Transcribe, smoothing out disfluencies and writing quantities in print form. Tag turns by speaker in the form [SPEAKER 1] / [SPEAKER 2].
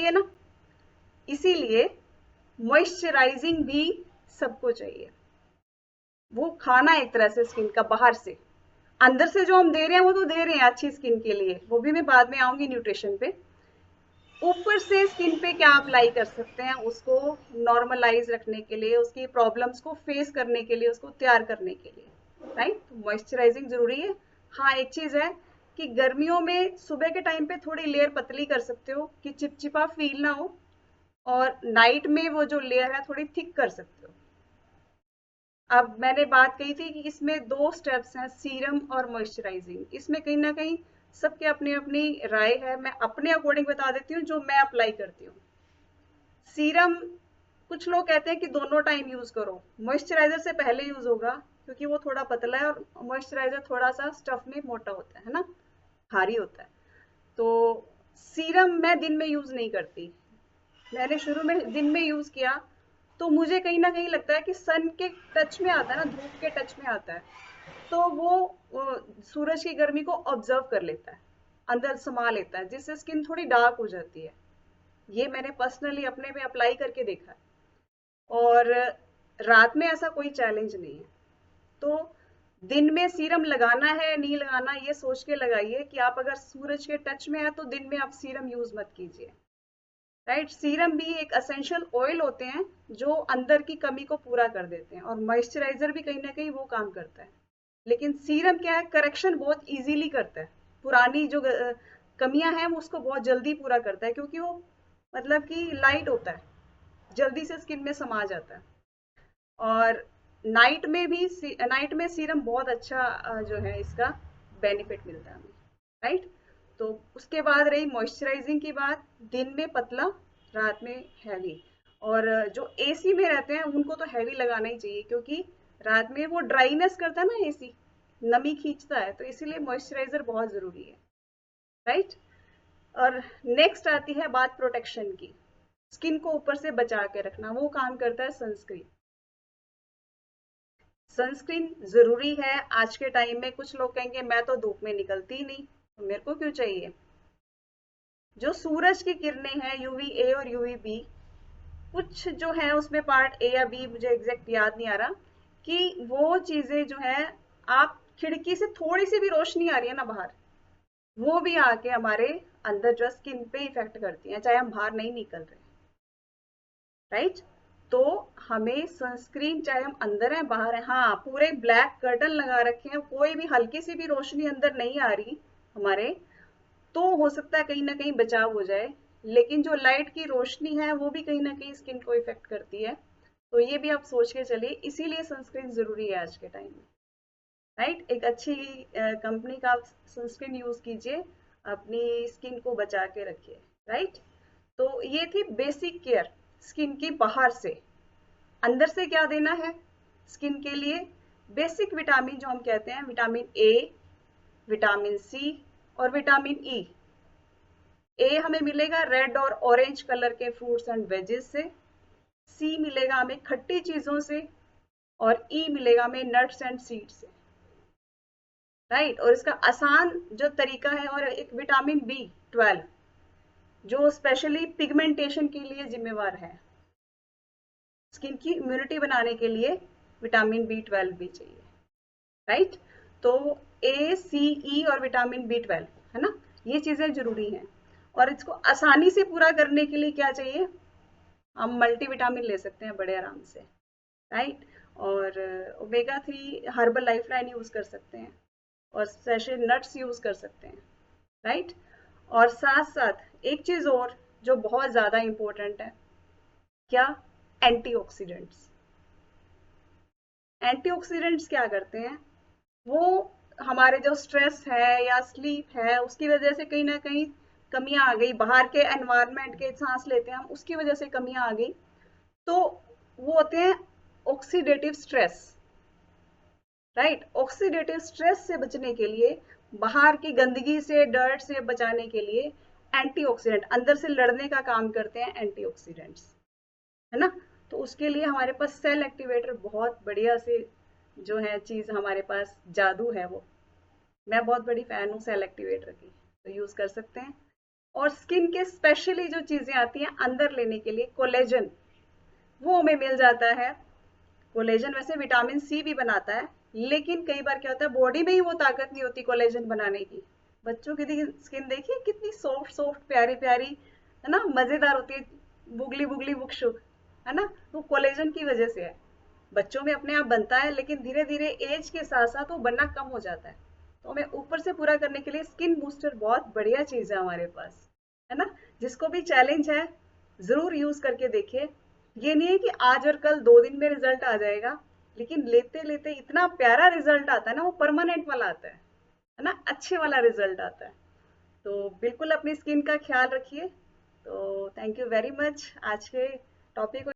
[SPEAKER 1] चाहिए ना, इसीलिए मॉइस्चराइजिंग भी सबको चाहिए। वो खाना एक तरह से स्किन का बाहर से, अंदर से जो हम दे रहे हैं वो तो दे रहे हैं अच्छी स्किन के लिए, वो भी मैं बाद में आऊंगी न्यूट्रिशन पे। ऊपर से स्किन पे क्या अप्लाई कर सकते हैं उसको नॉर्मलाइज रखने के लिए, उसकी प्रॉब्लम्स को फेस करने के लिए, उसको तैयार करने के लिए, राइट। मॉइस्चराइजिंग जरूरी है। हाँ, एक चीज है कि गर्मियों में सुबह के टाइम पे थोड़ी लेयर पतली कर सकते हो कि चिपचिपा फील ना हो, और नाइट में वो जो लेयर है थोड़ी थिक कर सकते हो। अब मैंने बात कही थी कि इसमें दो स्टेप्स हैं, सीरम और मॉइस्चराइजिंग। इसमें कहीं ना कहीं सबके अपनी अपनी राय है, मैं अपने अकॉर्डिंग बता देती हूँ जो मैं अप्लाई करती हूँ। सीरम कुछ लोग कहते हैं कि दोनों टाइम यूज करो, मॉइस्चराइजर से पहले यूज होगा क्योंकि वो थोड़ा पतला है, और मॉइस्चराइजर थोड़ा सा स्टफ में मोटा होता है ना, भारी होता है। तो सीरम मैं दिन में यूज नहीं करती। मैंने शुरू में दिन में यूज किया तो मुझे कहीं ना कहीं लगता है कि सन के टच में आता है ना, धूप के टच में आता है, तो वो सूरज की गर्मी को ऑब्जर्व कर लेता है, अंदर समा लेता है, जिससे स्किन थोड़ी डार्क हो जाती है। ये मैंने पर्सनली अपने पे अप्लाई करके देखा है। और रात में ऐसा कोई चैलेंज नहीं है। तो दिन में सीरम लगाना है नहीं लगाना, ये सोच के लगाइए कि आप अगर सूरज के टच में है तो दिन में आप सीरम यूज मत कीजिए, राइट। सीरम भी एक असेंशियल ऑयल होते हैं जो अंदर की कमी को पूरा कर देते हैं, और मॉइस्चराइजर भी कहीं ना कहीं वो काम करता है। लेकिन सीरम क्या है, करेक्शन बहुत इजीली करता है, पुरानी जो कमियां हैं वो उसको बहुत जल्दी पूरा करता है, क्योंकि वो मतलब कि लाइट होता है, जल्दी से स्किन में समा जाता है। और नाइट में सीरम बहुत अच्छा जो है इसका बेनिफिट मिलता है हमें, राइट। तो उसके बाद रही मॉइस्चराइजिंग की बात, दिन में पतला, रात में हैवी। और जो एसी में रहते हैं उनको तो हैवी लगाना ही चाहिए, क्योंकि रात में वो ड्राइनेस करता है ना एसी, नमी खींचता है, तो इसीलिए मॉइस्चराइजर बहुत जरूरी है, राइट। और नेक्स्ट आती है बात प्रोटेक्शन की, स्किन को ऊपर से बचा के रखना, वो काम करता है सनस्क्रीन। सनस्क्रीन जरूरी है आज के टाइम में। कुछ लोग कहेंगे मैं तो धूप में निकलती ही नहीं, तो मेरे को क्यों चाहिए। जो सूरज की किरणें हैं, यूवी ए और यूवी बी, कुछ जो है उसमें पार्ट ए या बी, मुझे एग्जैक्ट याद नहीं आ रहा, कि वो चीजें जो है, आप खिड़की से थोड़ी सी भी रोशनी आ रही है ना बाहर, वो भी आके हमारे अंदर जो स्किन पे इफेक्ट करती है, चाहे हम बाहर नहीं निकल रहे, राइट। तो हमें सनस्क्रीन, चाहे हम अंदर हैं बाहर हैं, हाँ पूरे ब्लैक कर्टन लगा रखे हैं, कोई भी हल्की सी भी रोशनी अंदर नहीं आ रही हमारे, तो हो सकता है कहीं ना कहीं बचाव हो जाए। लेकिन जो लाइट की रोशनी है वो भी कहीं ना कहीं स्किन को इफेक्ट करती है, तो ये भी आप सोच के चलिए, इसीलिए सनस्क्रीन जरूरी है आज के टाइम में, राइट। एक अच्छी कंपनी का सनस्क्रीन यूज कीजिए, अपनी स्किन को बचा के रखिए, राइट। तो ये थी बेसिक केयर स्किन की बाहर से। अंदर से क्या देना है स्किन के लिए, बेसिक विटामिन जो हम कहते हैं, विटामिन ए, विटामिन सी और विटामिन ई। ए हमें मिलेगा रेड और ऑरेंज कलर के फ्रूट्स एंड वेजेस से, सी मिलेगा हमें खट्टी चीजों से, और ई मिलेगा हमें नट्स एंड सीड्स से, राइट। और इसका आसान जो तरीका है, और एक विटामिन बी 12 जो स्पेशली पिगमेंटेशन के लिए जिम्मेवार है, स्किन की इम्यूनिटी बनाने के लिए विटामिन बी 12 भी चाहिए, राइट। तो ए सी ई और विटामिन बी 12 है ना, ये चीजें जरूरी हैं। और इसको आसानी से पूरा करने के लिए क्या चाहिए, हम मल्टीविटामिन ले सकते हैं बड़े आराम से, राइट। और ओमेगा 3 हर्बल लाइफलाइन यूज कर सकते हैं, और स्पेशल नट्स यूज कर सकते हैं, राइट। और साथ साथ एक चीज और जो बहुत ज्यादा इंपॉर्टेंट है, क्या, एंटीऑक्सीडेंट्स। एंटीऑक्सीडेंट्स क्या करते हैं, वो हमारे जो स्ट्रेस है या स्लीप है उसकी वजह से कहीं ना कहीं कमियां आ गई, बाहर के एनवायरनमेंट के सांस लेते हैं हम उसकी वजह से कमियां आ गई, तो वो होते हैं oxidative stress, right. Oxidative stress से बचने के लिए, बाहर की गंदगी से, डर्ट से बचाने के लिए, एंटीऑक्सीडेंट अंदर से लड़ने का काम करते हैं एंटीऑक्सीडेंट्स, है ना। तो उसके लिए हमारे पास सेल एक्टिवेटर बहुत बढ़िया से जो है चीज हमारे पास जादू है वो, मैं बहुत बड़ी फैन हूँ सेल एक्टिवेटर की, तो यूज कर सकते हैं। और स्किन के स्पेशली जो चीजें आती हैं अंदर लेने के लिए, कोलेजन, वो हमें मिल जाता है। कोलेजन वैसे विटामिन सी भी बनाता है, लेकिन कई बार क्या होता है बॉडी में ही वो ताकत नहीं होती कोलेजन बनाने की। बच्चों की स्किन देखिए कितनी सॉफ्ट सॉफ्ट प्यारी प्यारी, है ना, मजेदार होती है, बुगली बुगली बुकशुक, है ना, वो कोलेजन की वजह से है। बच्चों में अपने आप बनता है, लेकिन धीरे धीरे एज के साथ साथ वो बनना कम हो जाता है। तो हमें ऊपर से पूरा करने के लिए स्किन बूस्टर बहुत बढ़िया चीज है हमारे पास, है ना। जिसको भी चैलेंज है जरूर यूज करके देखिए। ये नहीं है कि आज और कल 2 दिन में रिजल्ट आ जाएगा, लेकिन लेते लेते इतना प्यारा रिजल्ट आता है ना, वो परमानेंट वाला आता है ना, अच्छे वाला रिजल्ट आता है। तो बिल्कुल अपनी स्किन का ख्याल रखिए। तो थैंक यू वेरी मच आज के टॉपिक